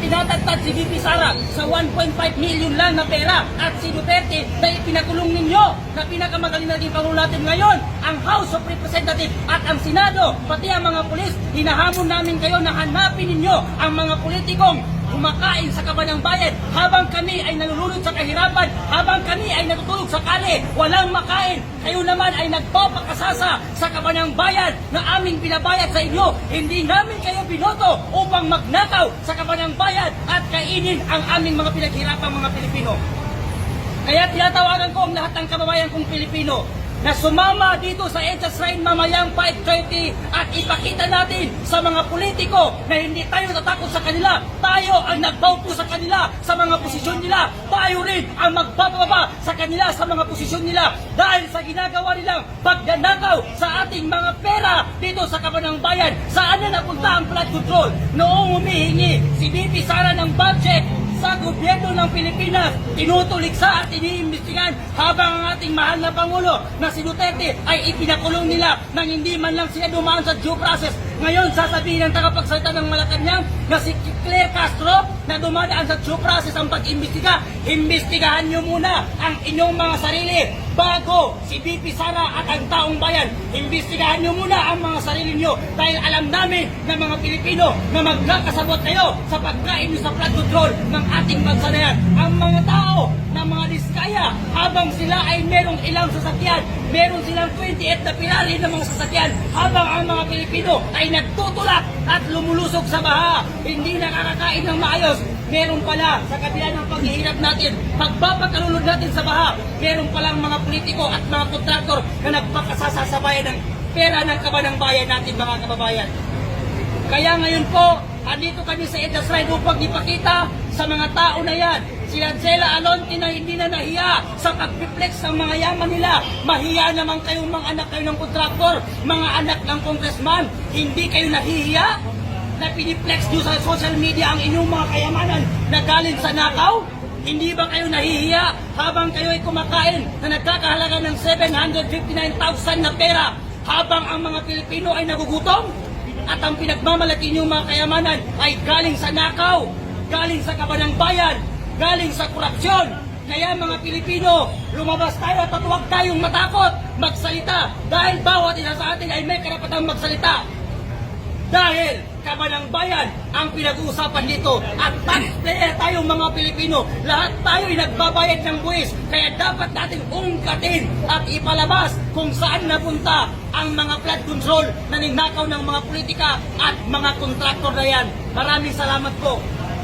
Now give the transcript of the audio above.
tinatagtad si VP Sara sa 1.5 million lang na pera at si Duterte na ipinakulong ninyo na pinakamagaling natin Pangulo natin ngayon, ang House of Representatives at ang Senado, pati ang mga pulis, hinahamon namin kayo na hanapin ninyo ang mga politikong kumakain sa kaban ng bayan habang kami ay nalulunod sa kahirapan, habang kami ay natutulog sa kali, walang makain. Kayo naman ay nagpapakasasa sa kaban ng bayan na aming binabayad sa inyo. Hindi namin kayo binoto upang magnakaw sa kaban ng bayan at kainin ang aming mga pinaghirapang mga Pilipino. Kaya tinatawagan ko ang lahat ng kababayan kong Pilipino na sumama dito sa EDSA Shrine mamayang 5:30 at ipakita natin sa mga politiko na hindi tayo natakot sa kanila. Tayo ang nagbauto sa kanila sa mga posisyon nila. Tayo rin ang magpapababa sa kanila sa mga posisyon nila dahil sa ginagawa nilang pagdanakaw sa ating mga pera dito sa kaban ng bayan. Saan na napunta ang flood control? Noong humihingi si VP Sara ng budget sa gobyerno ng Pilipinas, tinutuliksa at iniimbestigan habang ang ating mahal na Pangulo na si Duterte ay ipinakulong nila nang hindi man lang sila dumaan sa due process. Ngayon, sasabihin ng tagapagsalita ng Malacanang na si Claire Castro na dumadaan sa due process ang pag-imbestiga. Imbestigahan nyo muna ang inyong mga sarili bago si VP Sara at ang taong bayan. Imbestigahan nyo muna ang mga sarili nyo dahil alam namin na mga Pilipino na magkakasabot kayo sa pagkain nyo sa flood control ng ating bansa na yan. Ang mga tao na mga diskaya habang sila ay merong ilang sasakyan, meron silang 28 na pinali ng mga sasakyan habang ang mga Pilipino ay nagtutulak at lumulusog sa baha, hindi nakakakain ng maayos. Meron pala sa kabila ng paghihirap natin, pagpapakalulod natin sa baha, meron palang mga politiko at mga kontraktor na nagpakasasa sa bayan ng pera ng kaban ng bayan natin, mga kababayan. Kaya ngayon po, andito kami sa EDSA Shrine upang ipakita sa mga tao na yan, sila Zela Alonte na hindi na nahiya sa pag-reflex ng mga yaman nila. Mahiya naman kayong mga anak kayo ng kontraktor, mga anak ng congressman. Hindi kayo nahihiya na piniplex nyo sa social media ang inyong mga kayamanan na galing sa nakaw? Hindi ba kayo nahihiya habang kayo ay kumakain na nagkakahalaga ng 759,000 na pera habang ang mga Pilipino ay nagugutom? At ang pinagmamalaki niyong mga kayamanan ay galing sa nakaw, galing sa kaban ng bayan, galing sa korupsyon. Kaya mga Pilipino, lumabas tayo at huwag tayong matakot magsalita dahil bawat isa sa atin ay may karapatang magsalita. Dahil kaban ng bayan ang pinag-uusapan dito at taxpayer tayong mga Pilipino, lahat tayo ay nagbabayad ng buwis, kaya dapat natin ungkatin at ipalabas kung saan napunta ang mga flood control na ninakaw ng mga politika at mga kontraktor na yan. Maraming salamat po.